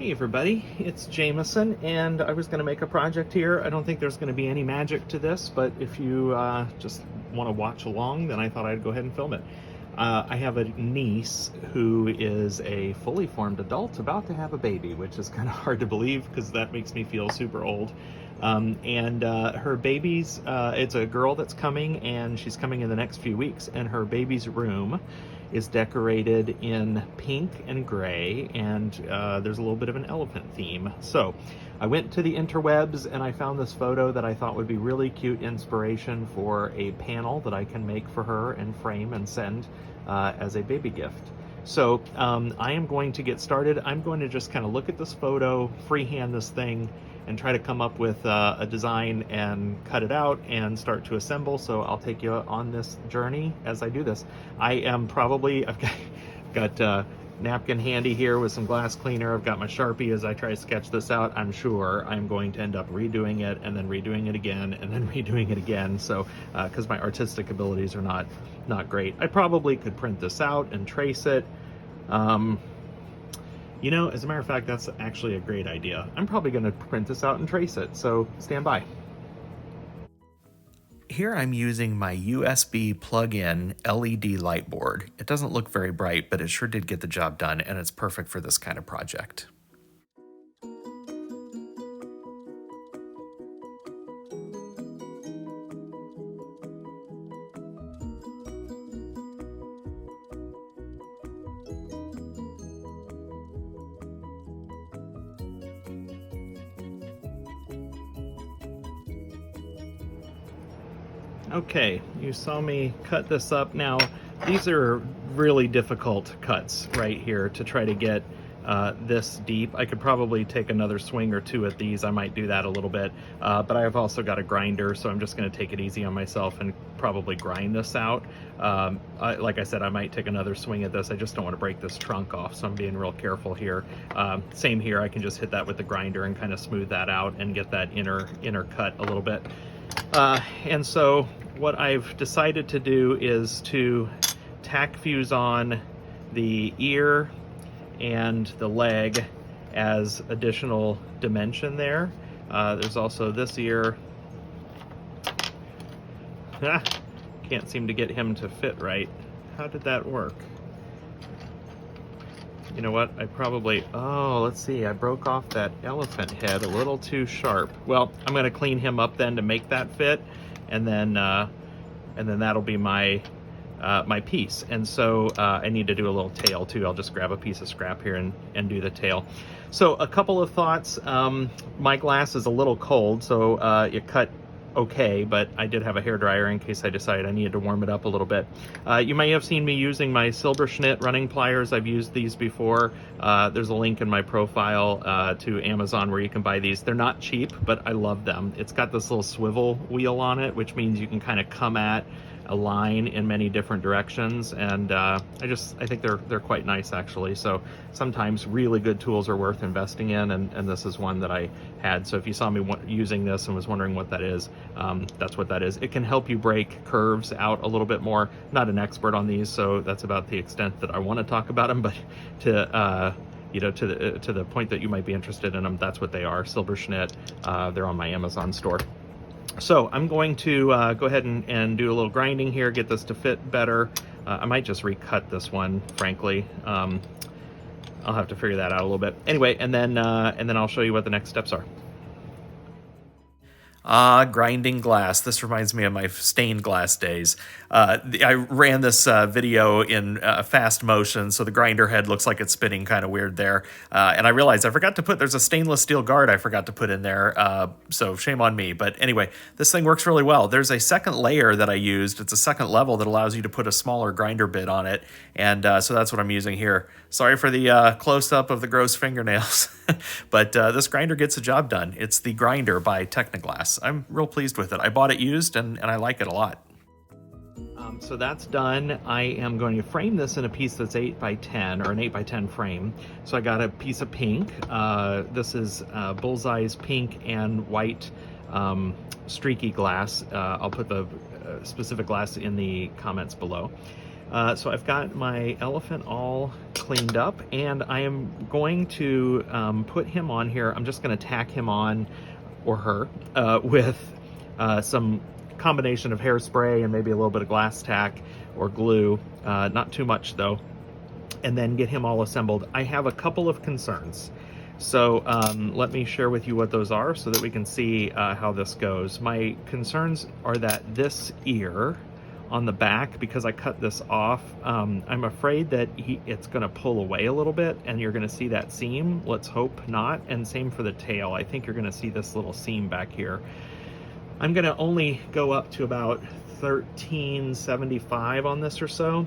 Hey everybody, it's Jameson, and I was going to make a project here. I don't think there's going to be any magic to this, but if you just want to watch along, then I thought I'd go ahead and film it. I have a niece who is a fully formed adult about to have a baby, which is kind of hard to believe because that makes me feel super old. Her baby's, it's a girl that's coming, and she's coming in the next few weeks, and her baby's room is decorated in pink and gray, and there's a little bit of an elephant theme. So I went to the interwebs and I found this photo that I thought would be really cute inspiration for a panel that I can make for her and frame and send as a baby gift. So I am going to get started. I'm going to just kind of look at this photo, freehand this thing, and try to come up with a design and cut it out and start to assemble. So I'll take you on this journey as I do this. I've got napkin handy here with some glass cleaner. I've got my Sharpie as I try to sketch this out. I'm sure I'm going to end up redoing it and then redoing it again and then redoing it again. So because my artistic abilities are not great. I probably could print this out and trace it. You know, as a matter of fact, that's actually a great idea. I'm probably going to print this out and trace it, so stand by. Here I'm using my USB plug-in LED light board. It doesn't look very bright, but it sure did get the job done, and it's perfect for this kind of project. Okay, you saw me cut this up. Now, these are really difficult cuts right here to try to get this deep. I could probably take another swing or two at these. I might do that a little bit, but I've also got a grinder, so I'm just going to take it easy on myself and probably grind this out. Like I said, I might take another swing at this. I just don't want to break this trunk off, so I'm being real careful here. Same here, I can just hit that with the grinder and kind of smooth that out and get that inner cut a little bit. And so what I've decided to do is to tack fuse on the ear and the leg as additional dimension there. There's also this ear. Can't seem to get him to fit right. How did that work? You know what, let's see, I broke off that elephant head a little too sharp. Well, I'm gonna clean him up then to make that fit, and then that'll be my my piece. And so I need to do a little tail too. I'll just grab a piece of scrap here and do the tail. So a couple of thoughts. My glass is a little cold, so it cut okay, but I did have a hairdryer in case I decided I needed to warm it up a little bit. You may have seen me using my Silberschnitt running pliers. I've used these before. There's a link in my profile to Amazon where you can buy these. They're not cheap, but I love them. It's got this little swivel wheel on it, which means you can kind of come at a line in many different directions, and I think they're quite nice actually. So sometimes really good tools are worth investing in, and this is one that I had. So if you saw me using this and was wondering what that is, that's what that is. It can help you break curves out a little bit more. Not an expert on these, so that's about the extent that I want to talk about them, but to the point that you might be interested in them, that's what they are. Silberschnitt. They're on my Amazon store. So I'm going to go ahead and do a little grinding here, get this to fit better. I might just recut this one, frankly. I'll have to figure that out a little bit. Anyway, and then I'll show you what the next steps are. Grinding glass. This reminds me of my stained glass days. I ran this video in fast motion, so the grinder head looks like it's spinning kind of weird there. And I realized I forgot to there's a stainless steel guard I forgot to put in there, so shame on me. But anyway, this thing works really well. There's a second layer that I used. It's a second level that allows you to put a smaller grinder bit on it, and so that's what I'm using here. Sorry for the close-up of the gross fingernails, but this grinder gets the job done. It's the Grinder by Technoglass. I'm real pleased with it. I bought it used, and I like it a lot. So that's done. I am going to frame this in a piece that's 8x10, or an 8x10 frame. So I got a piece of pink. This is Bullseye's pink and white streaky glass. I'll put the specific glass in the comments below. So I've got my elephant all cleaned up, and I am going to put him on here. I'm just going to tack him on, or her, with some combination of hairspray and maybe a little bit of glass tack or glue, not too much though, and then get him all assembled. I have a couple of concerns. So let me share with you what those are so that we can see how this goes. My concerns are that this ear on the back, because I cut this off, I'm afraid that it's going to pull away a little bit and you're going to see that seam. Let's hope not. And same for the tail. I think you're going to see this little seam back here. I'm going to only go up to about 1375 on this or so.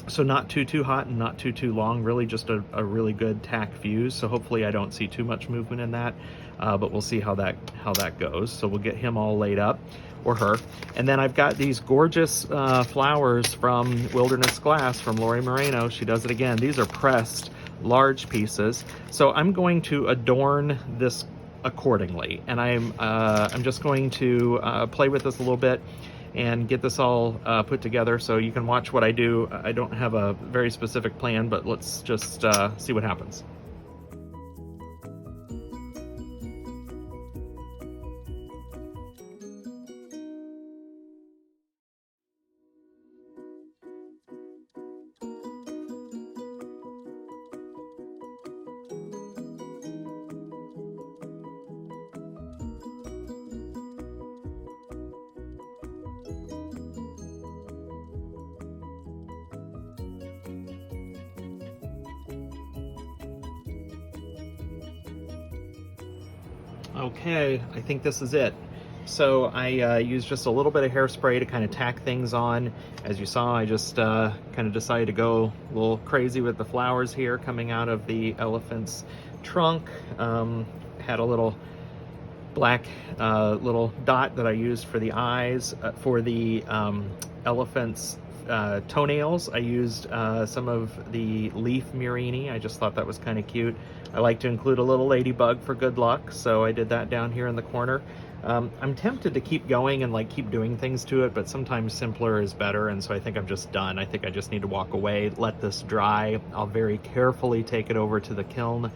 So not too hot and not too long, really just a really good tack fuse. So hopefully I don't see too much movement in that, but we'll see how that goes. So we'll get him all laid up, or her. And then I've got these gorgeous flowers from Wilderness Glass from Lori Moreno. She does it again. These are pressed large pieces. So I'm going to adorn this accordingly. And I'm just going to play with this a little bit and get this all put together so you can watch what I do. I don't have a very specific plan, but let's just see what happens. Okay, I think this is it. So I used just a little bit of hairspray to kind of tack things on. As you saw, I just kind of decided to go a little crazy with the flowers here coming out of the elephant's trunk. Had a little black little dot that I used for the eyes. For the elephant's toenails, I used some of the leaf murini. I just thought that was kind of cute. I like to include a little ladybug for good luck, so I did that down here in the corner. I'm tempted to keep going and like keep doing things to it, but sometimes simpler is better, and so I think I'm just done. I think I just need to walk away, let this dry. I'll very carefully take it over to the kiln.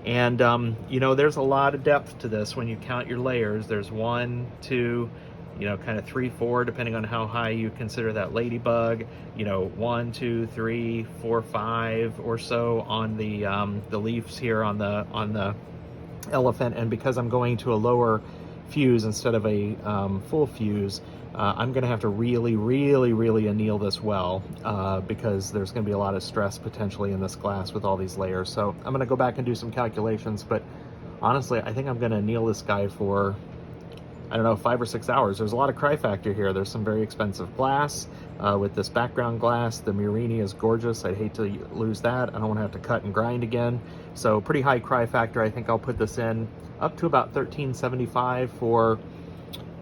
And you know, there's a lot of depth to this when you count your layers. There's 1, 2, you know, kind of 3, 4, depending on how high you consider that ladybug. You know, 1, 2, 3, 4, 5 or so on the leaves here on the elephant. And because I'm going to a lower fuse instead of a full fuse, I'm going to have to really anneal this well, because there's going to be a lot of stress potentially in this glass with all these layers. So I'm going to go back and do some calculations, but honestly, I think I'm going to anneal this guy for, I don't know, 5 or 6 hours. There's a lot of cry factor here. There's some very expensive glass with this background glass. The murini is gorgeous. I'd hate to lose that. I don't want to have to cut and grind again. So pretty high cry factor. I think I'll put this in up to about 1375 for,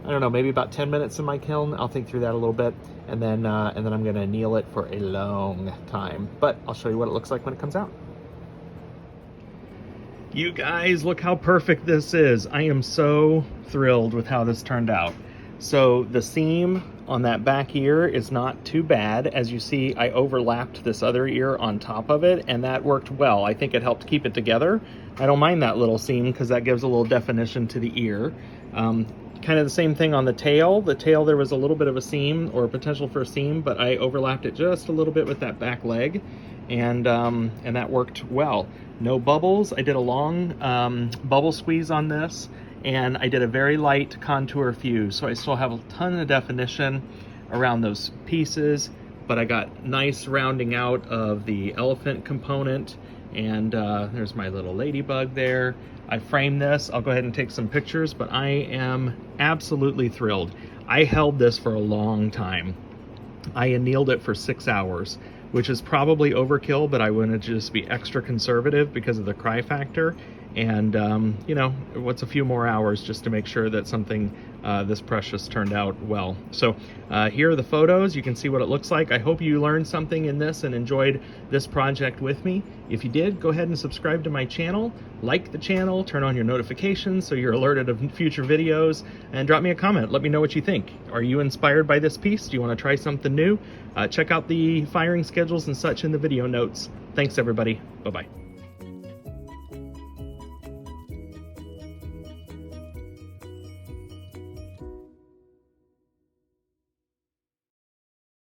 I don't know, maybe about 10 minutes in my kiln. I'll think through that a little bit, and then I'm going to anneal it for a long time. But I'll show you what it looks like when it comes out. You guys, look how perfect this is. I am so thrilled with how this turned out. So the seam on that back ear is not too bad. As you see, I overlapped this other ear on top of it, and that worked well. I think it helped keep it together. I don't mind that little seam because that gives a little definition to the ear. Kind of the same thing on the tail. The tail, there was a little bit of a seam or potential for a seam, but I overlapped it just a little bit with that back leg, and that worked well. No bubbles. I did a long bubble squeeze on this, and I did a very light contour fuse, so I still have a ton of definition around those pieces, but I got nice rounding out of the elephant component, and there's my little ladybug there. I framed this. I'll go ahead and take some pictures, but I am absolutely thrilled. I held this for a long time. I annealed it for 6 hours, which is probably overkill, but I want to just be extra conservative because of the cry factor. And you know, what's a few more hours just to make sure that something this precious turned out well. So here are the photos. You can see what it looks like. I hope you learned something in this and enjoyed this project with me. If you did, go ahead and subscribe to my channel, like the channel, turn on your notifications so you're alerted of future videos, and drop me a comment. Let me know what you think. Are you inspired by this piece? Do you want to try something new? Check out the firing schedules and such in the video notes. Thanks everybody. Bye-bye.